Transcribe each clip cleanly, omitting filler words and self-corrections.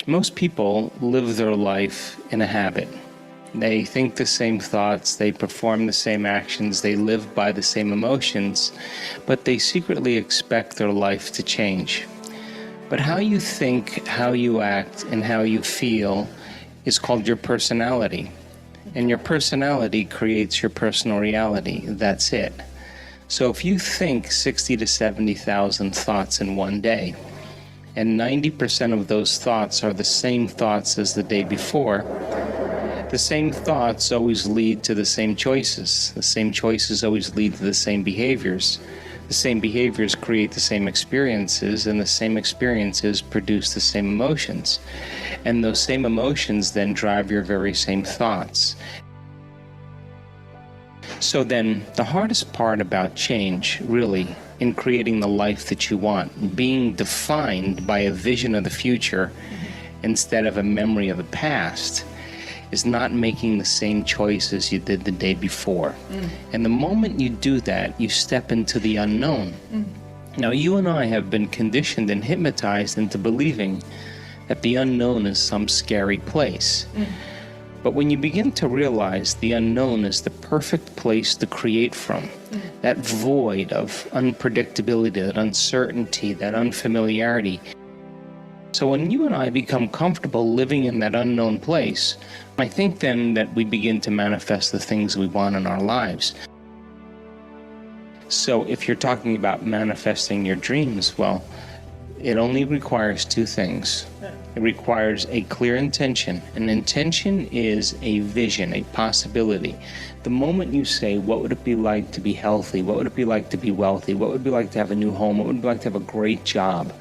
Most people live their life in a habit. They think the same thoughts, they perform the same actions, they live by the same emotions, but they secretly expect their life to change. But how you think, how you act, and how you feel is called your personality. And your personality creates your personal reality. That's it. So if you think 60 to 70,000 thoughts in one day, and 90% of those thoughts are the same thoughts as the day before, the same thoughts always lead to the same choices. The same choices always lead to the same behaviors. The same behaviors create the same experiences, and the same experiences produce the same emotions. And those same emotions then drive your very same thoughts. So then, the hardest part about change, really, in creating the life that you want, being defined by a vision of the future instead of a memory of the past, is not making the same choices you did the day before. And the moment you do that, you step into the unknown. Now, you and I have been conditioned and hypnotized into believing that the unknown is some scary place. But when you begin to realize the unknown is the perfect place to create from, that void of unpredictability, that uncertainty, that unfamiliarity. So when you and I become comfortable living in that unknown place, I think then that we begin to manifest the things we want in our lives. So if you're talking about manifesting your dreams, well, it only requires two things. It requires a clear intention. An intention is a vision, a possibility. The moment you say, what would it be like to be healthy? What would it be like to be wealthy? What would it be like to have a new home? What would it be like to have a great job?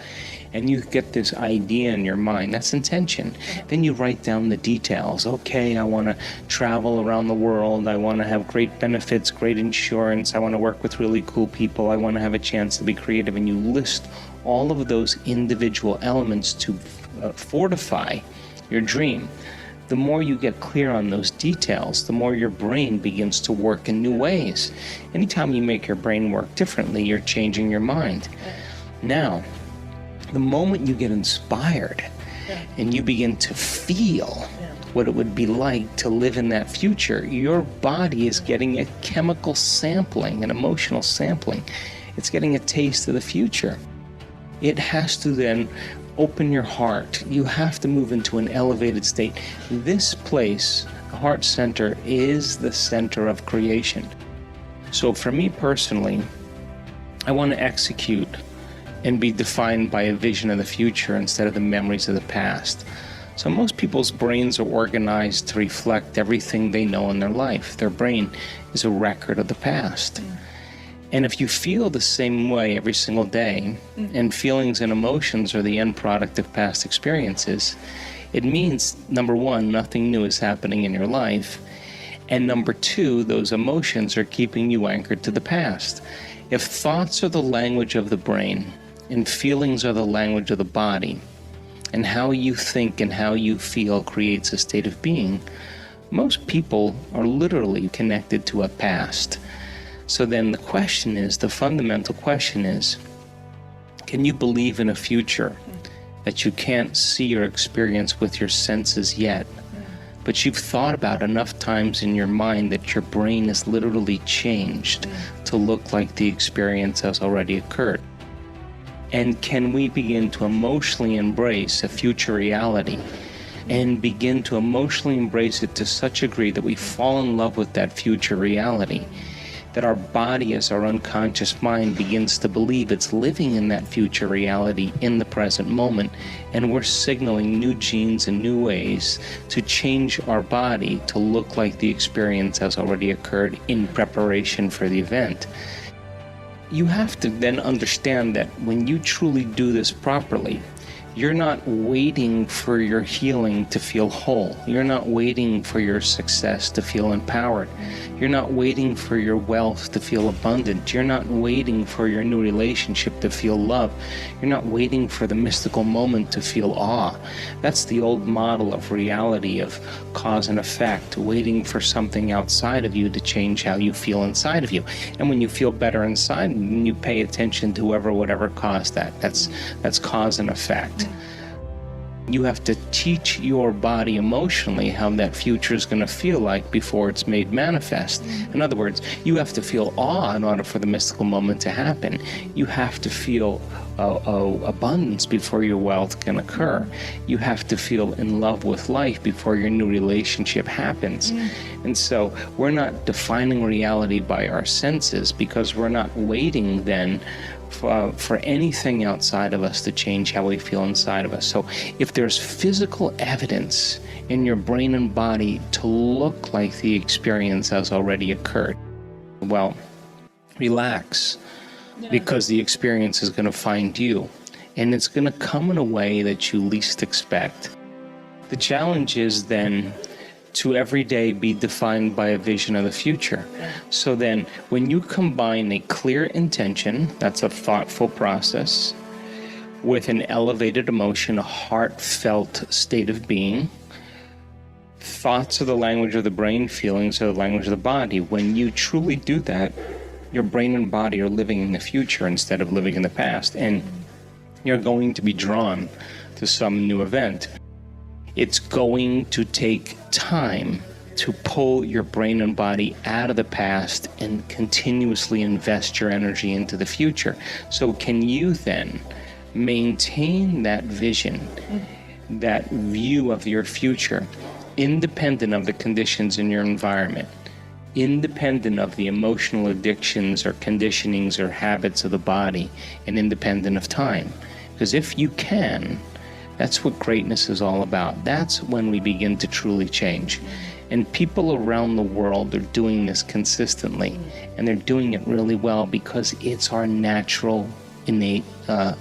And you get this idea in your mind, that's intention. Then you write down the details. Okay, I want to travel around the world. I want to have great benefits, great insurance. I want to work with really cool people. I want to have a chance to be creative. And you list all of those individual elements to fortify your dream. The more you get clear on those details, the more your brain begins to work in new ways. Anytime you make your brain work differently, you're changing your mind. Now, the moment you get inspired and you begin to feel what it would be like to live in that future, your body is getting a chemical sampling, an emotional sampling. It's getting a taste of the future. It has to then open your heart. You have to move into an elevated state. This place, the heart center, is the center of creation. So for me personally, I want to execute and be defined by a vision of the future instead of the memories of the past. So most people's brains are organized to reflect everything they know in their life. Their brain is a record of the past. And if you feel the same way every single day, and feelings and emotions are the end product of past experiences, it means, number one, nothing new is happening in your life. And number two, those emotions are keeping you anchored to the past. If thoughts are the language of the brain, and feelings are the language of the body, and how you think and how you feel creates a state of being, most people are literally connected to a past. So then the question is, the fundamental question is, can you believe in a future that you can't see or experience with your senses yet, but you've thought about enough times in your mind that your brain is literally changed to look like the experience has already occurred? And can we begin to emotionally embrace a future reality and begin to emotionally embrace it to such a degree that we fall in love with that future reality, that our body as our unconscious mind begins to believe it's living in that future reality in the present moment, and we're signaling new genes and new ways to change our body to look like the experience has already occurred in preparation for the event. You have to then understand that when you truly do this properly, you're not waiting for your healing to feel whole. You're not waiting for your success to feel empowered. You're not waiting for your wealth to feel abundant. You're not waiting for your new relationship to feel love. You're not waiting for the mystical moment to feel awe. That's the old model of reality, of cause and effect, waiting for something outside of you to change how you feel inside of you. And when you feel better inside, you pay attention to whatever caused that. That's cause and effect. You have to teach your body emotionally how that future is going to feel like before it's made manifest. In other words, you have to feel awe in order for the mystical moment to happen. You have to feel abundance before your wealth can occur. You have to feel in love with life before your new relationship happens. And so we're not defining reality by our senses, because we're not waiting then for anything outside of us to change how we feel inside of us. So if there's physical evidence in your brain and body to look like the experience has already occurred, well, relax, because the experience is going to find you, and it's going to come in a way that you least expect. The challenge is then to every day be defined by a vision of the future. So then when you combine a clear intention, that's a thoughtful process, with an elevated emotion, a heartfelt state of being, thoughts are the language of the brain, feelings are the language of the body. When you truly do that, your brain and body are living in the future instead of living in the past, and you're going to be drawn to some new event. It's going to take time to pull your brain and body out of the past and continuously invest your energy into the future. So can you then maintain that vision, that view of your future, independent of the conditions in your environment, independent of the emotional addictions or conditionings or habits of the body, and independent of time? Because if you can, that's what greatness is all about. That's when we begin to truly change. And people around the world are doing this consistently, and they're doing it really well because it's our natural, innate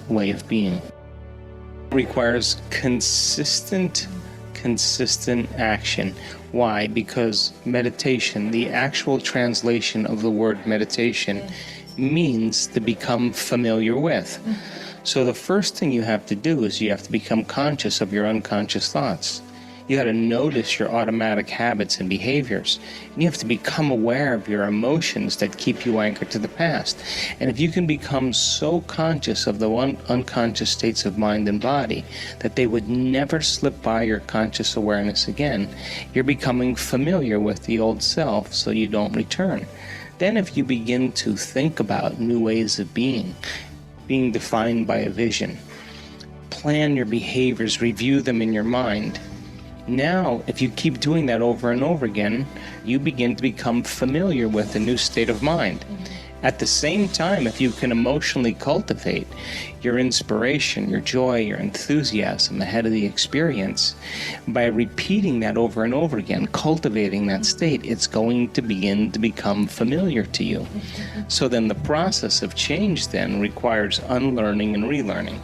way of being. It requires consistent action. Why? Because meditation, the actual translation of the word meditation, means to become familiar with. So the first thing you have to do is you have to become conscious of your unconscious thoughts. You got to notice your automatic habits and behaviors. And you have to become aware of your emotions that keep you anchored to the past. And if you can become so conscious of the unconscious states of mind and body that they would never slip by your conscious awareness again, you're becoming familiar with the old self so you don't return. Then if you begin to think about new ways of being defined by a vision, plan your behaviors, review them in your mind. Now, if you keep doing that over and over again, you begin to become familiar with a new state of mind. At the same time, if you can emotionally cultivate your inspiration, your joy, your enthusiasm ahead of the experience, by repeating that over and over again, cultivating that state, it's going to begin to become familiar to you. So then the process of change then requires unlearning and relearning,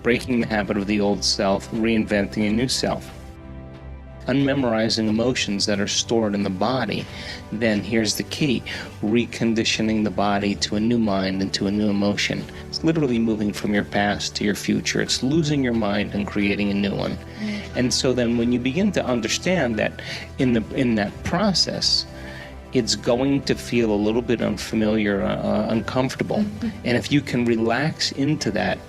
breaking the habit of the old self, reinventing a new self. Unmemorizing emotions that are stored in the body, then here's the key: reconditioning the body to a new mind and to a new emotion. It's literally moving from your past to your future. It's losing your mind and creating a new one. And so then when you begin to understand that in that process, it's going to feel a little bit unfamiliar, uncomfortable. And if you can relax into that,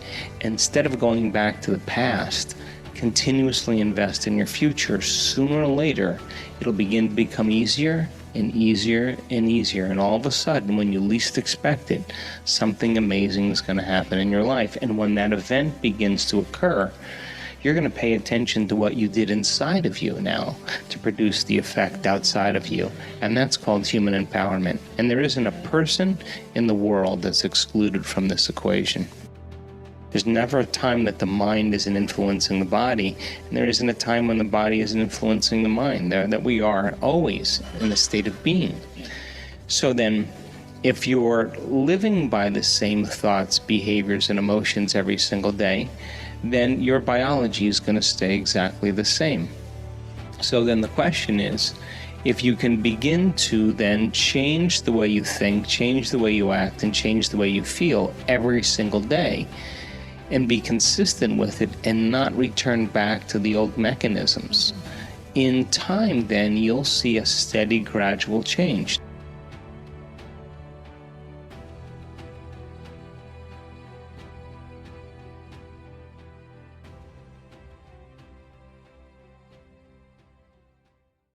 instead of going back to the past, continuously invest in your future, sooner or later, it'll begin to become easier and easier and easier. And all of a sudden, when you least expect it, something amazing is going to happen in your life. And when that event begins to occur, you're going to pay attention to what you did inside of you now to produce the effect outside of you. And that's called human empowerment. And there isn't a person in the world that's excluded from this equation. There's never a time that the mind isn't influencing the body, and there isn't a time when the body isn't influencing the mind. That we are always in a state of being. So then, if you're living by the same thoughts, behaviors, and emotions every single day, then your biology is going to stay exactly the same. So then the question is, if you can begin to then change the way you think, change the way you act, and change the way you feel every single day, and be consistent with it and not return back to the old mechanisms, in time then you'll see a steady, gradual change.